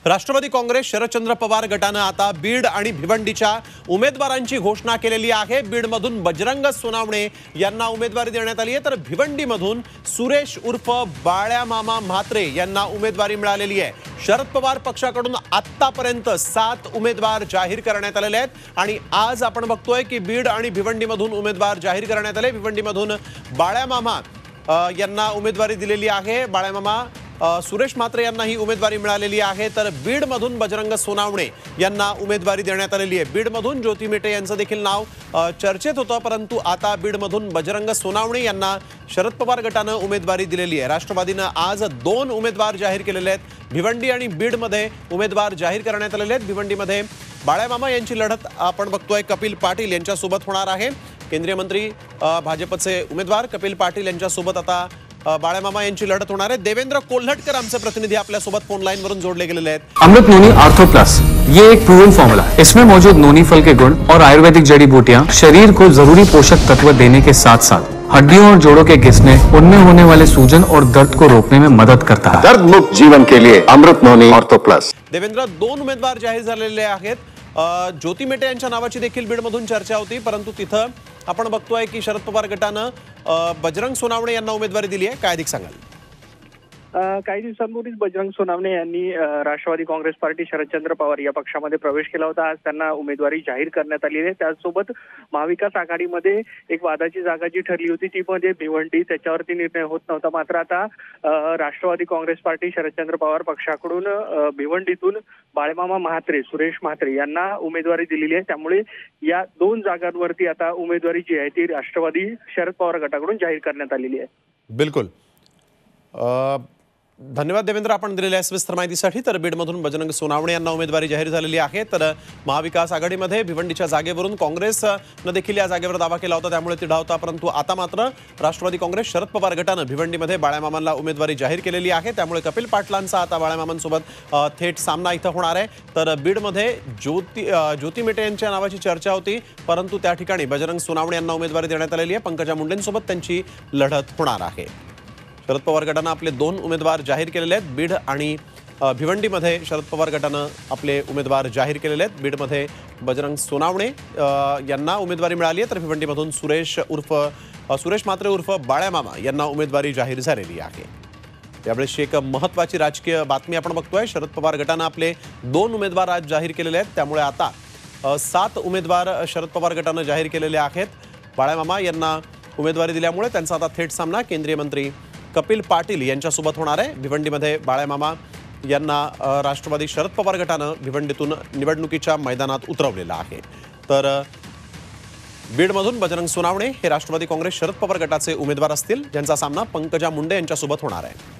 राष्ट्रवादी काँग्रेस शरदचंद्र पवार गटाने आता बीड आणि भिवंडीच्या उमेदवारांची घोषणा केलेली आहे। बीडमधून बजरंग सोनावणे यांना उमेदवारी देण्यात आली आहे, तर भिवंडीमधून सुरेश उर्फ बाळ्या मामा म्हात्रे यांना उमेदवारी मिळालेली आहे। शरद पवार पक्षाकडून आतापर्यंत 7 उमेदवार जाहीर करण्यात आलेले आहेत आणि आज आपण बघतोय की बीड आणि भिवंडीमधून उमेदवार जाहीर करण्यात आले। भिवंडीमधून बाळ्या मामा यांना उमेदवारी दिलेली आहे। बाळ्या मामा सुरेश म्हात्रे यांना ही उमेदवारी मिळालेली आहे, तर बीडमधून बजरंग सोनावणे यांना उमेदवारी देण्यात आलेली आहे। बीडमधून ज्योती मेटे यांचं देखील नाव चर्चेत होतं, परंतु आता बीडमधून बजरंग सोनावणे यांना शरद पवार गटाने उमेदवारी दिलेली आहे। राष्ट्रवादीने आज 2 उमेदवार जाहीर केलेले आहेत। भिवंडी आणि बीडमध्ये उमेदवार जाहीर करण्यात आलेले आहेत। भिवंडीमध्ये बाळ्या मामा यांची लढत आपण बघतोय कपिल पाटील यांच्यासोबत होणार आहे। केंद्रीय मंत्री भाजपचे उमेदवार कपिल पाटील यांच्यासोबत आता बाळ्या मामा यांची लढत होणार आहे। देवेंद्र कोल्हटकर आमचे प्रतिनिधी आपल्या सोबत फोन लाइन वरून जोड़ले गेलेले आहेत। अमृत नोनी आर्थो प्लस ये एक प्रूवन फॉर्मूला है। इसमें मौजूद नोनी फल के गुण और आयुर्वेदिक जड़ी बूटियां शरीर को जरूरी पोषक तत्व देने के साथ साथ हड्डियों और जोड़ों के घिसने, उनमें होने वाले सूजन और दर्द को रोकने में मदद करता है। दर्द मुक्त जीवन के लिए अमृत नोनी आर्थो प्लस। देवेंद्र 2 उमेदवार जाहीर झालेले आहेत। ज्योती मेटे यांच्या नावाची देखील बीडमधून चर्चा होती, परंतु तिथं आपण बघतोय की शरद पवार गटाने बजरंग सोनावणे यांना उमेदवारी दिली आहे। काय अधिक सांगाल? काही दिवसांपूर्वीच बजरंग सोनावणे यांनी राष्ट्रवादी काँग्रेस पार्टी शरदचंद्र पवार या पक्षामध्ये प्रवेश केला होता। आज त्यांना उमेदवारी जाहीर करण्यात आली आहे। त्याचसोबत महाविकास आघाडीमध्ये एक वादाची जागा जी ठरली होती ती म्हणजे भिवंडी, त्याच्यावरती निर्णय होत नव्हता। मात्र आता राष्ट्रवादी काँग्रेस पार्टी शरदचंद्र पवार पक्षाकडून भिवंडीतून बाळमामा म्हात्रे, सुरेश म्हात्रे यांना उमेदवारी दिलेली आहे। त्यामुळे या 2 जागांवरती आता उमेदवारी जी आहे ती राष्ट्रवादी शरद पवार गटाकडून जाहीर करण्यात आलेली आहे। बिलकुल धन्यवाद देवेंद्र, आपण दिलेल्या सविस्तर माहितीसाठी। तर बीडमधून बजरंग सोनावणे यांना उमेदवारी जाहीर झालेली आहे, तर महाविकास आघाडीमध्ये भिवंडीच्या जागेवरून काँग्रेसने देखील या जागेवर दावा केला होता, त्यामुळे तिढा होता। परंतु आता मात्र राष्ट्रवादी काँग्रेस शरद पवार गटाने भिवंडीमध्ये बाळ्यामामांना उमेदवारी जाहीर केलेली आहे, त्यामुळे कपिल पाटलांचा आता बाळ्यामामांसोबत थेट सामना इथं होणार आहे। तर बीडमध्ये ज्योती मेटे यांच्या नावाची चर्चा होती, परंतु त्या ठिकाणी बजरंग सोनावणे यांना उमेदवारी देण्यात आलेली आहे। पंकजा मुंडेंसोबत त्यांची लढत होणार आहे। शरद पवार गटाने आपले 2 उमेदवार जाहीर केलेले आहेत। बीड आणि भिवंडीमध्ये शरद पवार गटाने आपले उमेदवार जाहीर केलेले आहेत। बीडमध्ये बजरंग सोनावणे यांना उमेदवारी मिळाली आहे, तर भिवंडीमधून सुरेश म्हात्रे उर्फ बाळ्या मामा यांना उमेदवारी जाहीर झालेली आहे। त्यावेळेस एक महत्त्वाची राजकीय बातमी आपण बघतोय। शरद पवार गटाने आपले 2 उमेदवार आज जाहीर केलेले आहेत, त्यामुळे आता 7 उमेदवार शरद पवार गटाने जाहीर केलेले आहेत। बाळ्या मामा यांना उमेदवारी दिल्यामुळे त्यांचा आता थेट सामना केंद्रीय मंत्री कपिल पाटील यांच्यासोबत होणार आहे। भिवंडीमध्ये बाळ्या मामा यांना राष्ट्रवादी शरद पवार गटाने भिवंडीतून निवडणुकीच्या मैदानात उतरवलेला आहे, तर बीडमधून बजरंग सोनावणे हे राष्ट्रवादी काँग्रेस शरद पवार गटाचे उमेदवार असतील, ज्यांचा सामना पंकजा मुंडे यांच्यासोबत होणार आहे।